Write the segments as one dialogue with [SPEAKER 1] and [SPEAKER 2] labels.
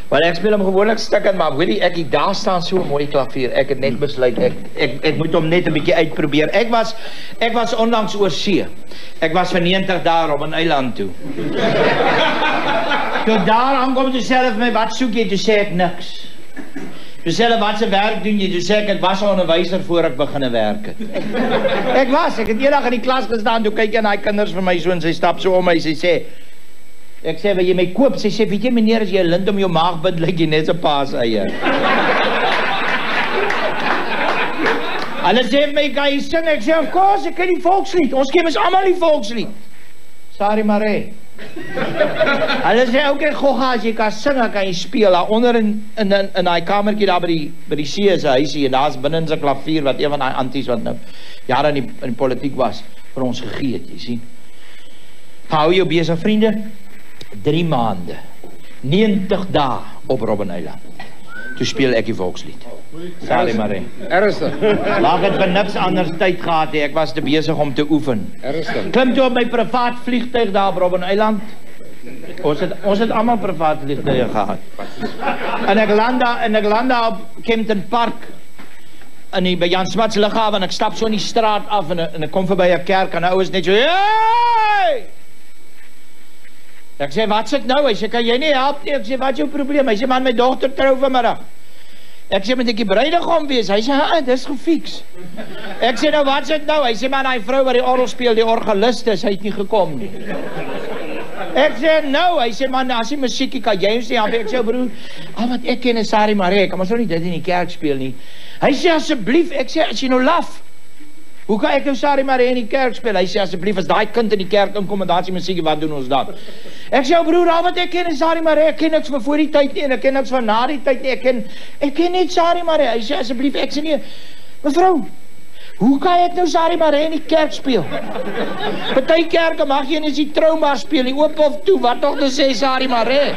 [SPEAKER 1] Maar ek speel hom gewoonlik stukkend, maar weet jy, ek daar staan so 'n mooi klavier. Ek het net besluit ek moet hom net 'n bietjie uitprobeer. Ek was onlangs oor see. Ek was vir 90 dae op 'n eiland toe. Toe daar aankom toe self my, wat soek jy? Toe sê ek niks. Toe sê hulle, wat se werk doen jy? Toe sê ek was 'n onderwyser voor ek begin werk het. Ek het eendag in die klas gestaan, toe kyk jy na die kinders vir my so en sy stap so om my, sy sê, ek sê, wil jy my koop? Sy sê, weet jy meneer, as jy 'n lint om jou maag bind, lyk jy net so paaseier. Hulle sê vir my, kan jy sing? Ek sê, of course, ek ken die volkslied. Ons ken ons almal die volkslied. Sari Maree. Hulle sê, okay, Gogga, as jy kan sing, kan jy speel. Daar onder in die kamertjie daar by die see is 'n huisie, en daar's binne 'n klavier wat een van die anties wat nou jare in die politiek was, vir ons gegee het, jy sien. Hou jou besig, vriende. 3 maande, 90 dae op Robben Eiland. Toe speel ek die volkslied. Sali Maree.
[SPEAKER 2] Ernstig.
[SPEAKER 1] Laat het vir niks anders tyd gehad he. Ek was te besig om te oefen.
[SPEAKER 2] Ernstig.
[SPEAKER 1] Klim toe op my privaat vliegtuig daar op Robben Eiland. Ons het allemaal privaat vliegtuie gehad. En ek land daar op Kempton Park. By Jan Smuts lughawe, en ek stap so in die straat af en ek kom verby 'n kerk en nou is net so, hey! Ek sê, wat sit nou? Hy sê, kan jy nie help nie? Ek sê, wat is jou probleem? Hy sê, man, my dochter trou vanmiddag. Ek sê, moet ek die bruidegom wees? Hy sê, dis gefiks. Ek sê, nou, wat sit nou? Hy sê, man, die vrou wat die orgel speel, die organist is, hy het nie gekom nie. Ek sê, nou, hy sê, man, as die musiekie, kan jy ons nie help? Ek sê, broer, wat ek ken is Sari Maree, ek kan maar so nie dit in die kerk speel nie. Hy sê, asseblief, ek sê, as jy nou laf, hoe kan ek nou Sari Maree in die kerk speel? Hy sê, asseblief, as die kind in die kerk inkom en daar is die musiekie, wat doen ons dan? Ek sê, broer, wat ek ken is Sari Maree, ek ken niks van voor die tyd nie, en ek ken niks van na die tyd nie, ek ken net Sari Maree. Hy sê, asseblief, ek sê nie, mevrou, hoe kan ek nou Sari Maree in die kerk speel? Party kerke mag jy nie die trauma speel, die oop of toe, wat toch te sê Sari Maree?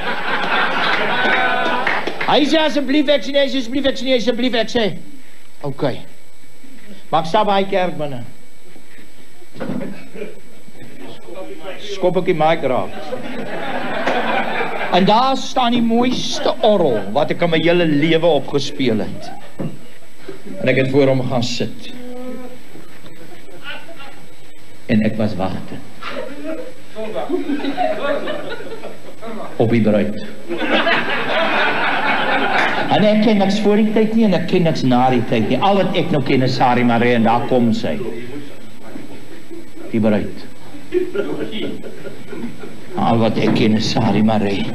[SPEAKER 1] Hy sê, asseblief, ek sê nie, asseblief, ek sê nie, asseblief, ek sê, okay. Maar ek sta by die kerk binne. Skop ek die mic raak. En daar staan die mooiste orgel wat ek in my hele lewe opgespeel het. En ek het voor hom gaan sit. En ek was wagte. Op die bruid. En ek ken niks voor die tyd nie, en ek ken niks na die tyd nie. Al wat ek nou ken is Sari Maree, en daar kom sy. Die bruid. Al wat ek ken is Sari Maree.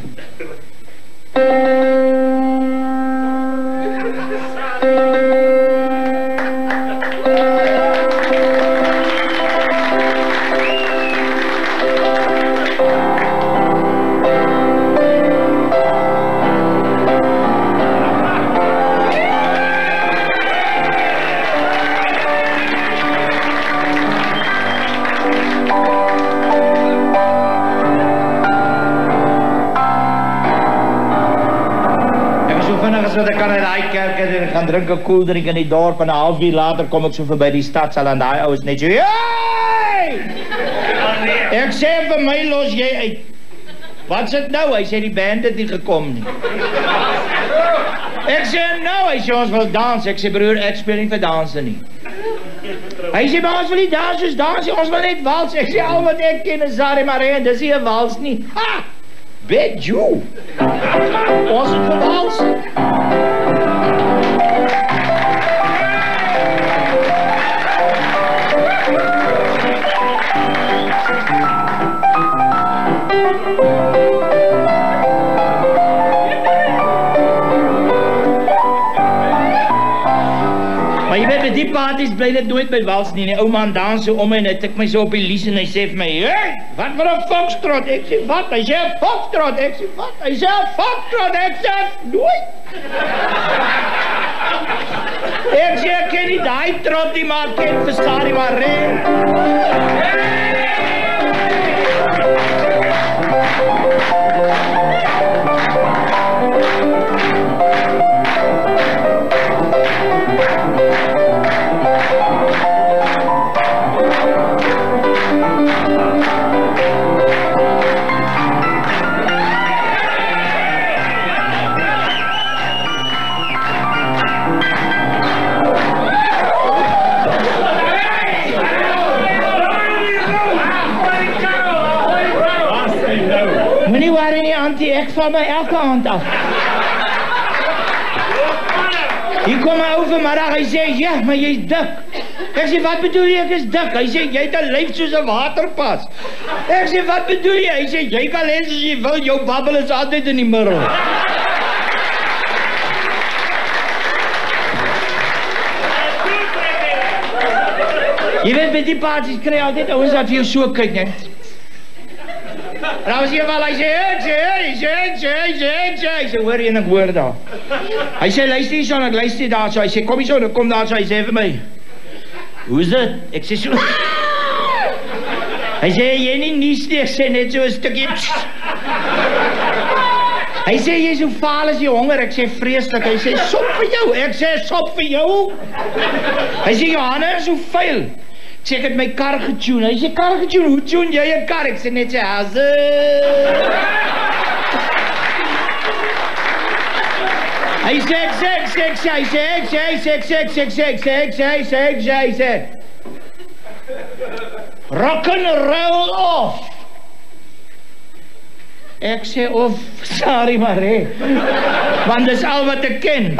[SPEAKER 1] Wat ek kan in die kerk en ek gaan drink 'n koeldrink in die dorp en 'n halfuur later kom ek so verby die stadsaal en daai ouens net so, hey! Ek sê vir my, los jy uit. Wat sit nou? Hy sê die band het nie gekom nie. Ek sê nou, hy sê ons wil dans. Ek sê broer, ek speel nie vir dansen nie. Hy sê maar ons wil nie dans soos dans, ons wil net wals. Ek sê al wat ek ken is Sari Maree, dis nie 'n wals nie. Ha! Bet you! Ons het gewals. Maar jy weet, met die parties bly dit nooit by wals nie. Die ou man dans so om en hy tik my so op die lies en hy sê vir my, hey, wat vir 'n foxtrot? Ek sê, wat? Hy sê, 'n foxtrot. Ek sê, wat? Hy sê, 'n foxtrot. Ek sê, nooit. Ek sê, ek ken nie die trot nie, maar ek ken vir Sari Maree. ek val my elke aand af. Hier kom my ou vanmiddag, hy sê, ja, maar jy's dik. Ek sê, wat bedoel jy, ek is dik? Hy sê, jy het 'n lyf soos 'n waterpas. Ek sê, wat bedoel jy? Hy sê, jy kan hê soos jy wil, jou babbel is altyd in die middel. Jy weet, met die paartjies kry altyd ouens wat vir jou so kyk, net. En dan was hy wel, hy sê, hoor jy, en ek hoor daar. Hy sê, luister hier son, ek luister daar so. Hy sê, kom hier son, ek kom daar so. Hy sê vir my, hoe is dit? Ek sê so. Hy sê, jy nie nies nie, ek sê net so 'n stukkie. Hy sê, jy is so vaal as jy honger. Ek sê, vreeslik. Hy sê, sop vir jou. Ek sê, sop vir jou. Hy sê, jou hande is so vuil. Ek sê, ek het my kar getune. Hy sê, kar getune, hoe tune jy 'n kar? Ek sê net sy haze. Hy sê, rock and roll off. Ek sê, of, sorry maar, want dis al wat ek ken.